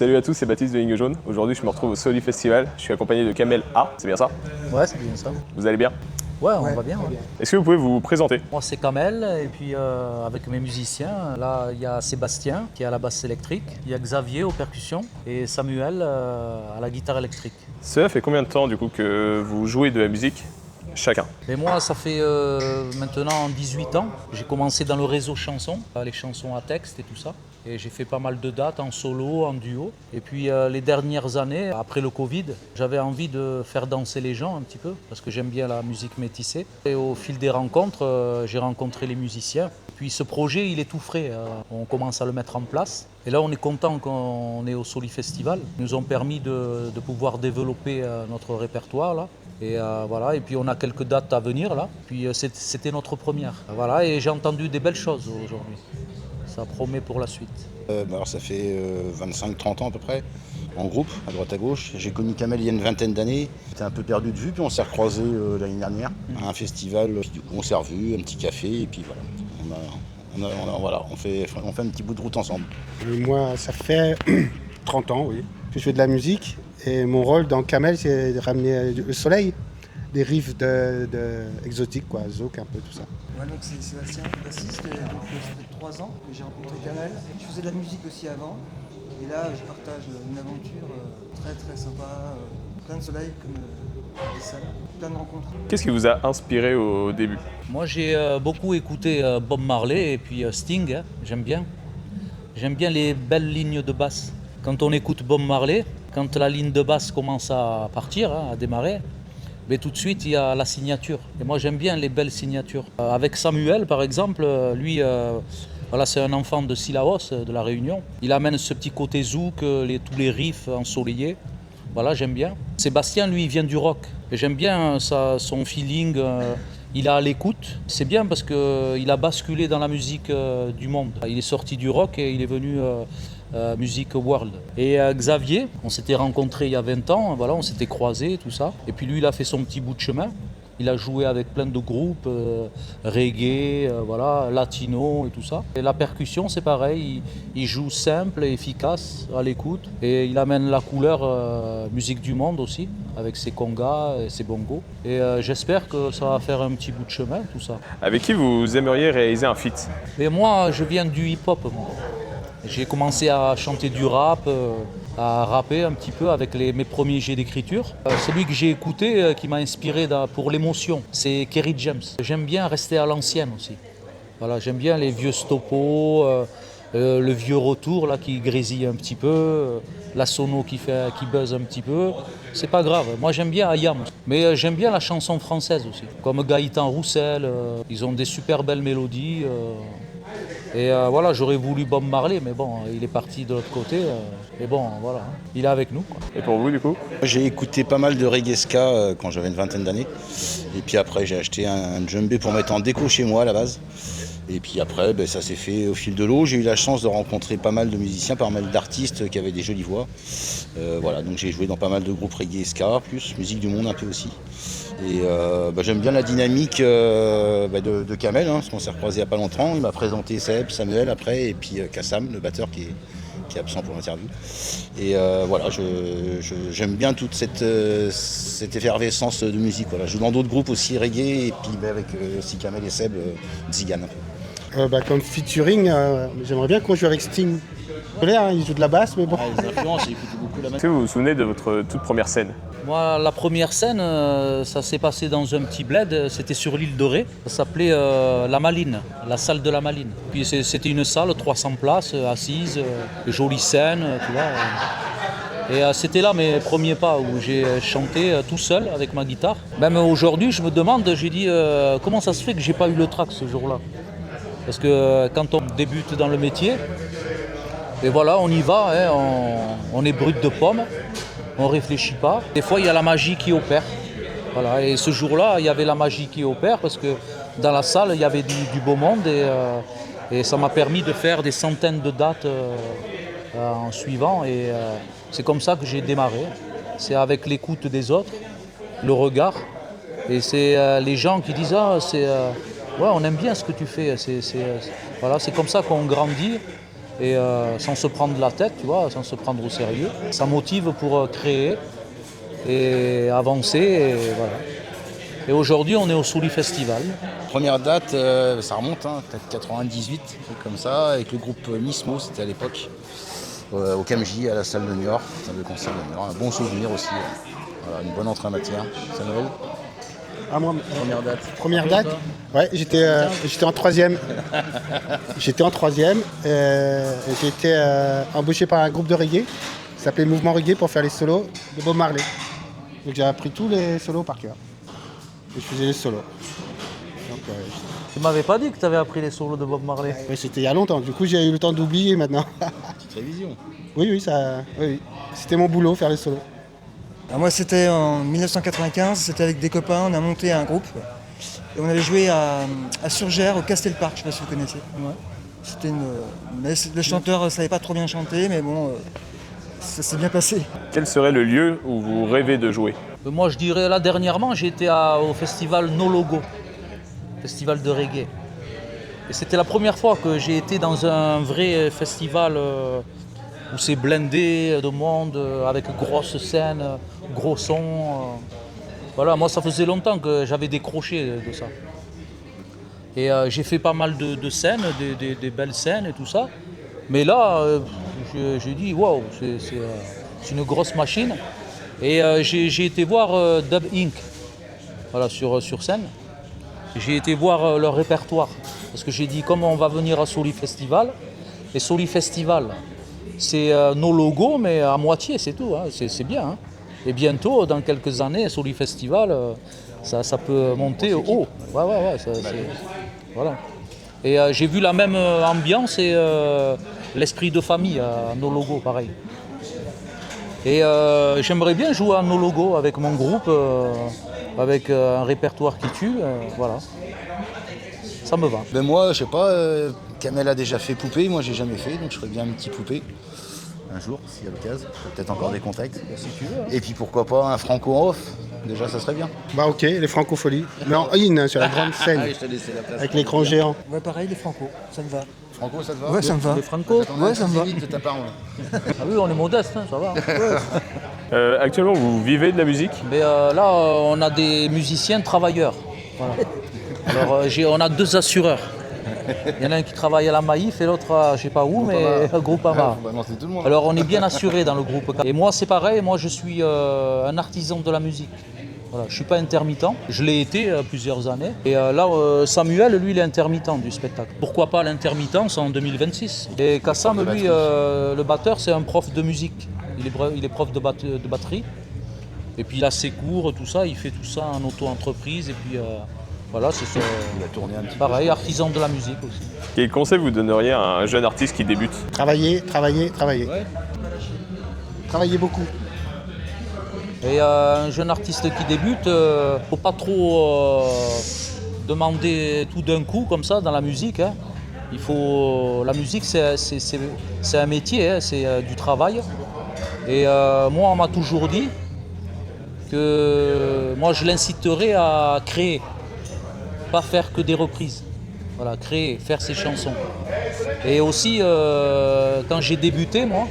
Salut à tous, c'est Baptiste de Ligne Jaune. Aujourd'hui, je me retrouve au Soli Festival. Je suis accompagné de Kamel A, c'est bien ça? Ouais, c'est bien ça. Vous allez bien? Ouais, on va bien. Ouais. Est-ce que vous pouvez vous présenter? Moi, c'est Kamel, et puis avec mes musiciens, là, il y a Sébastien qui est à la basse électrique, il y a Xavier aux percussions et Samuel à la guitare électrique. Cela fait combien de temps du coup que vous jouez de la musique chacun? Et moi, ça fait maintenant 18 ans. J'ai commencé dans le réseau chansons, les chansons à texte et tout ça. Et j'ai fait pas mal de dates en solo, en duo. Et puis les dernières années, après le Covid, j'avais envie de faire danser les gens un petit peu, parce que j'aime bien la musique métissée. Et au fil des rencontres, j'ai rencontré les musiciens. Puis ce projet, il est tout frais. On commence à le mettre en place. Et là, on est content qu'on est au Soli Festival. Ils nous ont permis de pouvoir développer notre répertoire là. Et voilà, et puis on a quelques dates à venir là. Puis c'était notre première. Voilà, et j'ai entendu des belles choses aujourd'hui. Ça promet pour la suite. Alors ça fait 25-30 ans à peu près, en groupe, à droite à gauche. J'ai connu Kamel il y a une vingtaine d'années. J'étais un peu perdu de vue, puis on s'est recroisés l'année dernière à un festival. Puis, du coup, on s'est revus, un petit café, et puis voilà. On fait un petit bout de route ensemble. Moi, ça fait 30 ans, oui, que je fais de la musique. Et mon rôle dans Kamel, c'est de ramener le soleil, des riffs exotiques, quoi, zouk, un peu tout ça. Ouais, donc c'est Sébastien, bassiste, donc ça fait 3 ans que j'ai rencontré Kamel. Je faisais de la musique aussi avant, et là je partage une aventure très très sympa, plein de soleil comme des salles, plein de rencontres. Qu'est-ce qui vous a inspiré au début? Moi, j'ai beaucoup écouté Bob Marley et puis Sting, hein, j'aime bien. J'aime bien les belles lignes de basse. Quand on écoute Bob Marley, quand la ligne de basse commence à partir, hein, à démarrer, mais tout de suite il y a la signature. Et moi j'aime bien les belles signatures. Avec Samuel par exemple, lui, voilà, c'est un enfant de Sillaos, de la Réunion. Il amène ce petit côté zouk, tous les riffs ensoleillés. Voilà, j'aime bien. Sébastien, lui, il vient du rock. Et j'aime bien son feeling. Il est à l'écoute. C'est bien parce qu'il a basculé dans la musique du monde. Il est sorti du rock et il est venu musique world. Et Xavier, on s'était rencontrés il y a 20 ans, voilà, on s'était croisés, tout ça. Et puis lui, il a fait son petit bout de chemin. Il a joué avec plein de groupes, reggae, voilà, latino et tout ça. Et la percussion, c'est pareil, il joue simple et efficace à l'écoute. Et il amène la couleur musique du monde aussi, avec ses congas et ses bongos. Et j'espère que ça va faire un petit bout de chemin, tout ça. Avec qui vous aimeriez réaliser un feat? Et moi, je viens du hip-hop, moi. J'ai commencé à chanter du rap, à rapper un petit peu avec mes premiers jets d'écriture. Celui que j'ai écouté, qui m'a inspiré pour l'émotion, c'est Kerry James. J'aime bien rester à l'ancienne aussi. Voilà, j'aime bien les vieux stopos, le vieux retour là, qui grésille un petit peu, la sono qui buzz un petit peu. C'est pas grave, moi j'aime bien Ayam. Mais j'aime bien la chanson française aussi, comme Gaëtan Roussel, ils ont des super belles mélodies. Et voilà, j'aurais voulu Bob Marley, mais bon, il est parti de l'autre côté. Mais bon, voilà, il est avec nous, quoi. Et pour vous du coup? J'ai écouté pas mal de reggae ska quand j'avais une vingtaine d'années. Et puis après, j'ai acheté un djembé pour mettre en déco chez moi à la base. Et puis après, ça s'est fait au fil de l'eau. J'ai eu la chance de rencontrer pas mal de musiciens, pas mal d'artistes qui avaient des jolies voix. Voilà, donc j'ai joué dans pas mal de groupes reggae ska, plus musique du monde un peu aussi. Et j'aime bien la dynamique de Kamel, hein, parce qu'on s'est recroisés il n'y a pas longtemps. Il m'a présenté Samuel après, et puis Kassam, le batteur qui est absent pour l'interview. Et voilà, j'aime bien toute cette effervescence de musique. Voilà. Je joue dans d'autres groupes aussi reggae, et puis avec aussi Kamel et Seb, Zigan un peu. Comme featuring, j'aimerais bien qu'on joue avec Sting. Il joue de la basse, mais bon. Les influences, j'ai écouté beaucoup la Est-ce que vous vous souvenez de votre toute première scène? Moi, la première scène, ça s'est passé dans un petit bled, c'était sur l'île de Ré. Ça s'appelait La Maline, la salle de la Maline. Puis c'était une salle, 300 places, assises, jolie scène, tu vois. Et c'était là mes premiers pas où j'ai chanté tout seul avec ma guitare. Même aujourd'hui, je me demande, j'ai dit comment ça se fait que j'ai pas eu le trac ce jour-là. Parce que quand on débute dans le métier, et voilà, on y va, hein, on est brut de pomme, on ne réfléchit pas. Des fois, il y a la magie qui opère. Voilà, et ce jour-là, il y avait la magie qui opère parce que dans la salle, il y avait du beau monde et ça m'a permis de faire des centaines de dates en suivant. Et c'est comme ça que j'ai démarré. C'est avec l'écoute des autres, le regard. Et c'est les gens qui disent « ouais, on aime bien ce que tu fais ». Voilà, c'est comme ça qu'on grandit. et sans se prendre la tête, tu vois, sans se prendre au sérieux. Ça motive pour créer et avancer, et voilà. Et aujourd'hui, on est au Souli Festival. Première date, ça remonte, hein, peut-être 98, un truc comme ça, avec le groupe Nismo, c'était à l'époque, au Camji, à la salle de Niort, salle de concert de Niort. Un bon souvenir aussi, voilà, une bonne entrée en matière. Ça Noël. Ah, moi, Première date. première date, ouais, j'étais en troisième. J'étais en troisième. J'ai été embauché par un groupe de reggae qui s'appelait Mouvement Reggae pour faire les solos de Bob Marley. Donc j'ai appris tous les solos par cœur. Et je faisais les solos. Donc, Tu m'avais pas dit que tu avais appris les solos de Bob Marley. ouais, c'était il y a longtemps. Du coup, j'ai eu le temps d'oublier maintenant. Petite révision. Oui, oui. C'était mon boulot, faire les solos. Alors moi c'était en 1995, c'était avec des copains, on a monté un groupe et on avait joué à Surgères au Castel Park, je sais pas si vous connaissez. C'était mais le chanteur savait pas trop bien chanter, mais bon, ça s'est bien passé. Quel serait le lieu où vous rêvez de jouer? Moi, je dirais, là, dernièrement, j'ai été au festival No Logo, festival de reggae. Et c'était la première fois que j'ai été dans un vrai festival où c'est blindé de monde, avec grosse scène, gros son. Voilà, moi, ça faisait longtemps que j'avais décroché de ça. Et j'ai fait pas mal de scènes, des belles scènes et tout ça. Mais là, j'ai dit, waouh, c'est une grosse machine. Et j'ai été voir Dub Inc. Voilà, sur scène. J'ai été voir leur répertoire. Parce que j'ai dit, comme on va venir à Souli Festival, et Souli Festival, c'est nos logos, mais à moitié, c'est tout. Hein. C'est bien. Hein. Et bientôt, dans quelques années, Souli Festival, ça peut monter haut. Ouais, voilà. Et j'ai vu la même ambiance et l'esprit de famille à nos logos, pareil. Et j'aimerais bien jouer à nos logos avec mon groupe, avec un répertoire qui tue, voilà. Ça me va. Ben moi, je sais pas, Kamel a déjà fait poupée, moi j'ai jamais fait, donc je ferais bien un petit poupée. Un jour, s'il y a l'occasion, peut-être encore des contacts. Si tu veux. Hein. Et puis pourquoi pas un franco en off, déjà ça serait bien. Bah ok, les francopholies. Mais en in, sur la grande scène, je t'ai laissé la place. avec l'écran géant. Ouais pareil, les franco, ça me va. Franco, ça te va? Ouais, ça me va. Les Franco. Ouais, ça me va. Vite de ta parole. Ah oui, on est modeste, hein, ça va. Actuellement, vous vivez de la musique? Mais là, on a des musiciens travailleurs. Voilà. Alors, on a 2 assureurs. Il y en a un qui travaille à la Maïf et l'autre, je ne sais pas où, mais Groupama. On va lancer tout le monde. Alors, on est bien assuré dans le groupe. Et moi, c'est pareil, moi, je suis un artisan de la musique. Voilà, je ne suis pas intermittent, je l'ai été plusieurs années. Et là, Samuel, lui, il est intermittent du spectacle. Pourquoi pas l'intermittence en 2026? Et Kassam, lui, le batteur, c'est un prof de musique. Il est prof de batterie. Et puis il a ses cours, tout ça, il fait tout ça en auto-entreprise. Et puis voilà, c'est ça. Il a tourné un petit peu. Pareil, artisan de la musique aussi. Quel conseil vous donneriez à un jeune artiste qui débute? Travailler. Ouais. Travailler beaucoup. Et un jeune artiste qui débute, faut pas trop demander tout d'un coup comme ça dans la musique. Hein. La musique, c'est un métier, hein, c'est du travail. Et moi, on m'a toujours dit que moi, je l'inciterais à créer, pas faire que des reprises. Voilà, créer, faire ses chansons. Et aussi, quand j'ai débuté, moi,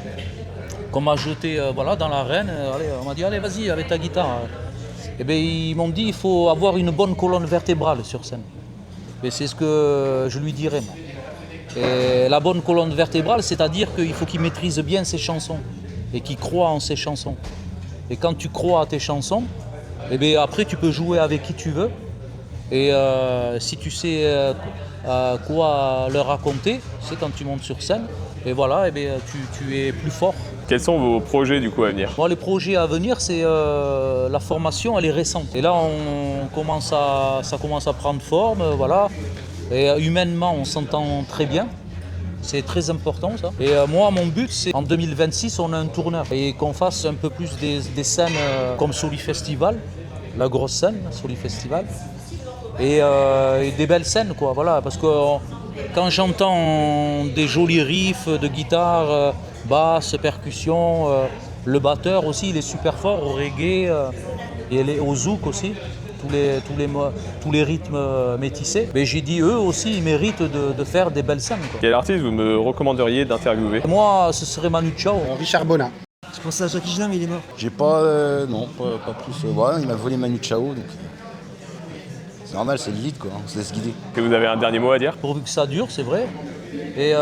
qu'on m'a jeté dans l'arène, on m'a dit allez vas-y avec ta guitare. Et bien ils m'ont dit il faut avoir une bonne colonne vertébrale sur scène. Et c'est ce que je lui dirais moi. Et la bonne colonne vertébrale, c'est-à-dire qu'il faut qu'il maîtrise bien ses chansons et qu'il croit en ses chansons. Et quand tu crois à tes chansons, et bien après tu peux jouer avec qui tu veux. Et si tu sais quoi leur raconter, c'est quand tu montes sur scène. Et voilà, et bien, tu es plus fort. Quels sont vos projets du coup à venir? Moi, les projets à venir, c'est la formation, elle est récente. Et là, ça commence à prendre forme, voilà. Et humainement, on s'entend très bien. C'est très important ça. Et moi, mon but, c'est en 2026, on a un tourneur. Et qu'on fasse un peu plus des scènes comme Souli Festival, la grosse scène, Souli Festival. Et des belles scènes, quoi, voilà. Parce que quand j'entends des jolis riffs de guitare, basse, percussion, le batteur aussi, il est super fort au reggae et au zouk aussi. tous les rythmes métissés. Mais j'ai dit, eux aussi, ils méritent de faire des belles scènes, quoi. Quel artiste vous me recommanderiez d'interviewer? Moi, ce serait Manu Chao. Richard Bonin. Je pensais à Jackie Higelin, mais il est mort. J'ai pas, non, pas plus. Voilà, il m'a volé Manu Chao, donc c'est normal, c'est le lead quoi, on se laisse guider. Que vous avez un dernier mot à dire? Pourvu que ça dure, c'est vrai. Et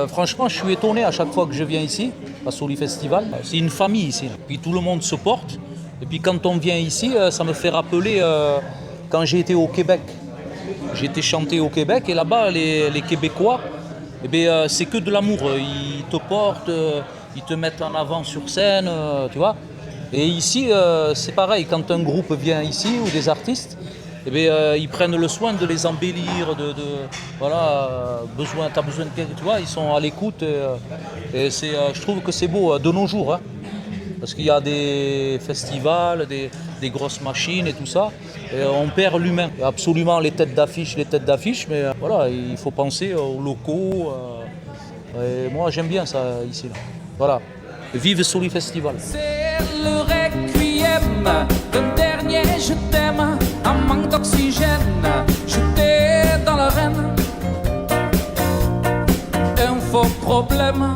franchement, je suis étonné à chaque fois que je viens ici, à Soli Festival. C'est une famille ici. Puis tout le monde se porte. Et puis quand on vient ici, ça me fait rappeler quand j'ai été au Québec. J'ai été chanter au Québec et là-bas, les Québécois, eh bien, c'est que de l'amour. Ils te portent, ils te mettent en avant sur scène, tu vois. Et ici, c'est pareil. Quand un groupe vient ici ou des artistes, eh bien, ils prennent le soin de les embellir, voilà, t'as besoin de quelque, tu vois, ils sont à l'écoute et c'est, je trouve que c'est beau de nos jours, hein, parce qu'il y a des festivals, des grosses machines et tout ça, et on perd l'humain. Absolument les têtes d'affiche, mais voilà, il faut penser aux locaux. Et moi j'aime bien ça ici. Là. Voilà, vive Soli Festival. C'est le requiem d'un dernier je t'aime, un manque d'oxygène, jeté dans l'arène. Un faux problème.